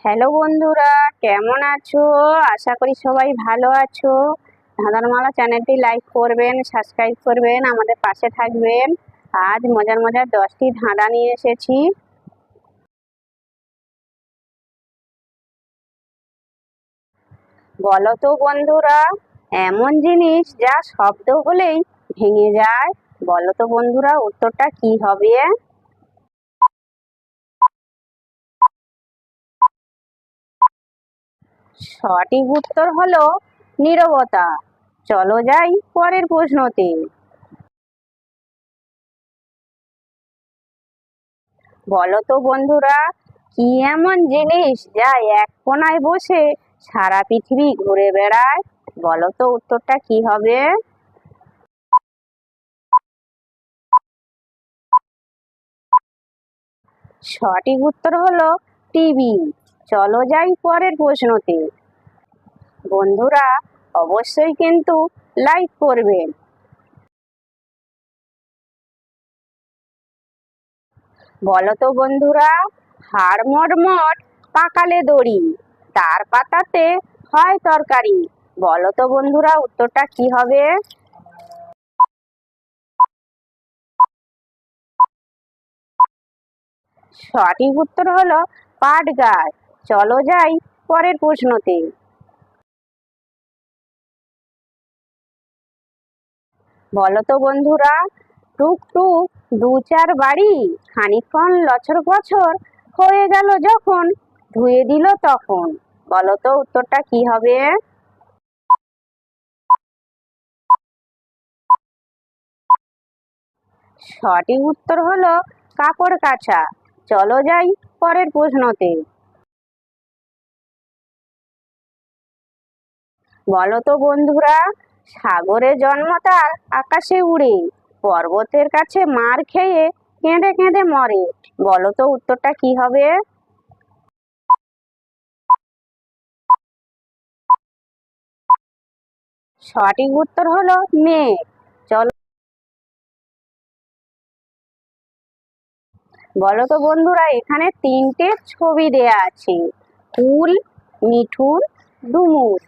Hello বন্ধুরা, কেমন আছো? আশা করি সবাই ভালো আছো। ধাঁধারমালা চ্যানেলটি লাইক করবেন, সাবস্ক্রাইব করবেন, আমাদের পাশে থাকবেন। আজ মজার মজার 10টি ধাঁধা নিয়ে এসেছি। বলো তো বন্ধুরা, এমন জিনিস যা শব্দ হলেই ভেঙে যায়। বলো তো বন্ধুরা, উত্তরটা কি হবে? সঠিক উত্তর হলো নীরবতা। চলো যাই পরের প্রশ্নতে। বলো তো বন্ধুরা, কি এমন জিনিস যা এক কোণায় বসে সারা পৃথিবী ঘুরে বেড়ায়? বলো তো উত্তরটা কি হবে? সঠিক উত্তর হলো টিভি। চলো যাই পরের প্রশ্নতে। বন্ধুরা, অবশ্যই কিন্তু লাইক করবেন। বলো তো বন্ধুরা, হাড় মটমট পাকালে দড়ি, তার পাতাতে হয় তরকারি। বলো তো বন্ধুরা, উত্তরটা কি হবে? সঠিক উত্তর হলো পাট গাছ। চলো যাই পরের প্রশ্নতে। বলো তো বন্ধুরা, টুক টুক দু চার বাড়ি, খানিকক্ষণ লছর পছর হয়ে গেল যখন, ধুয়ে দিল তখন। বলো তো উত্তরটা কি হবে? সঠিক উত্তর হলো কাপড় কাচা। চলো যাই পরের প্রশ্নতে। বলো তো বন্ধুরা, সাগরে জন্ম তার আকাশে উড়ে, পর্বতের কাছে মার খেয়ে কেঁদে কেঁদে মরে। বলো তো উত্তরটা কি হবে? সঠিক উত্তর হলো মেঘ। চলো, বলো তো বন্ধুরা, এখানে তিনটে ছবি দেয়া আছে: কুল, মিঠুন, ডুমুর।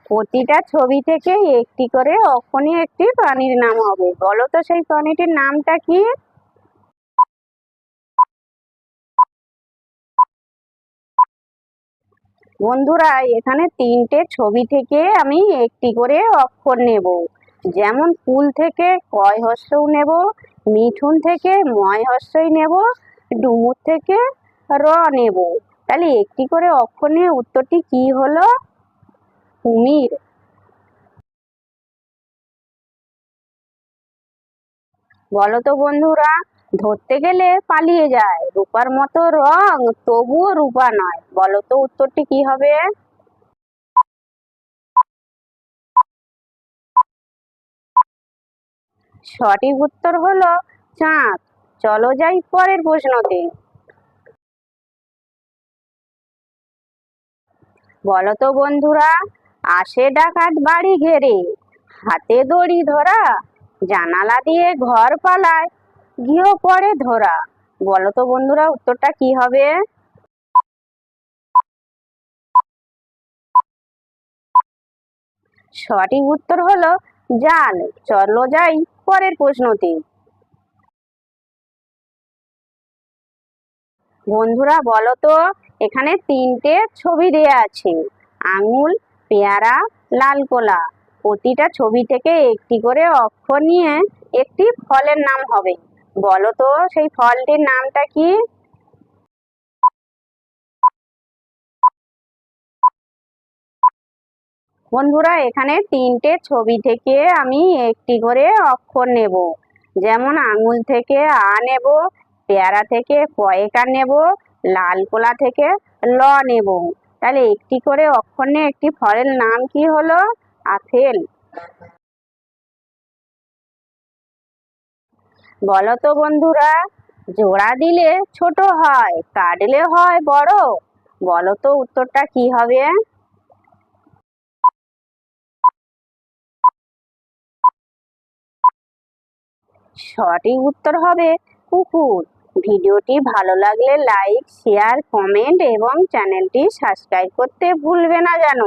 প্রতিটা ছবি থেকে একটি করে অক্ষরে একটি প্রাণীর নাম হবে। বলো তো সেই প্রাণীটির নামটা কি? বন্ধুরা, এখানে তিনটে ছবি থেকে আমি একটি করে অক্ষর নেব। যেমন কুল থেকে কয় হস্রউ নেব, মিঠুন থেকে ময় হস্রই নেব, ডুমুর থেকে র নেব। তাহলে একটি করে অক্ষর নিয়ে উত্তরটি কি হলো? কুমির। বলো তো বন্ধুরা, ধরতে গেলে পালিয়ে যায়, রূপার মতো রং তবুও রূপা নয়। বলো তো উত্তরটি কি হবে? সঠিক উত্তর হলো চাঁদ। চলো যাই পরের প্রশ্নতে। বলো তো বন্ধুরা, আসে ডাকাত বাড়ি ঘেরে, হাতে দড়ি ধরা, জানালা দিয়ে ঘর পালায়, গৃহ পড়ে ধরা। বলো তো বন্ধুরা, উত্তরটা কি হবে? সঠিক উত্তর হলো জাল। চলো যাই পরের প্রশ্নতে। বন্ধুরা বলো তো, এখানে তিনটে ছবি দেয়া আছে: আঙুল, পেয়ারা, লাল কলা। প্রতিটা ছবি থেকে একটি করে অক্ষর নিয়ে একটি ফলের নাম হবে। বলো তো সেই ফলটির নামটা কি? বন্ধুরা, এখানে তিনটে ছবি থেকে আমি একটি করে অক্ষর নেব। যেমন আঙুল থেকে আ নেব, পেয়ারা থেকে পয়েকা নেব, লাল কলা থেকে ল নেব। তাহলে একটি করে অক্ষর নিয়ে একটি ফলের নাম কি হলো? আপেল। বলো তো বন্ধুরা, জোড়া দিলে ছোট হয়, কাটলে হয় বড়। বলো তো উত্তরটা কি হবে? সঠিক উত্তর হবে কুকুর। ভিডিওটি ভালো লাগলে লাইক, শেয়ার, কমেন্ট এবং চ্যানেলটি সাবস্ক্রাইব করতে ভুলবে না যেন।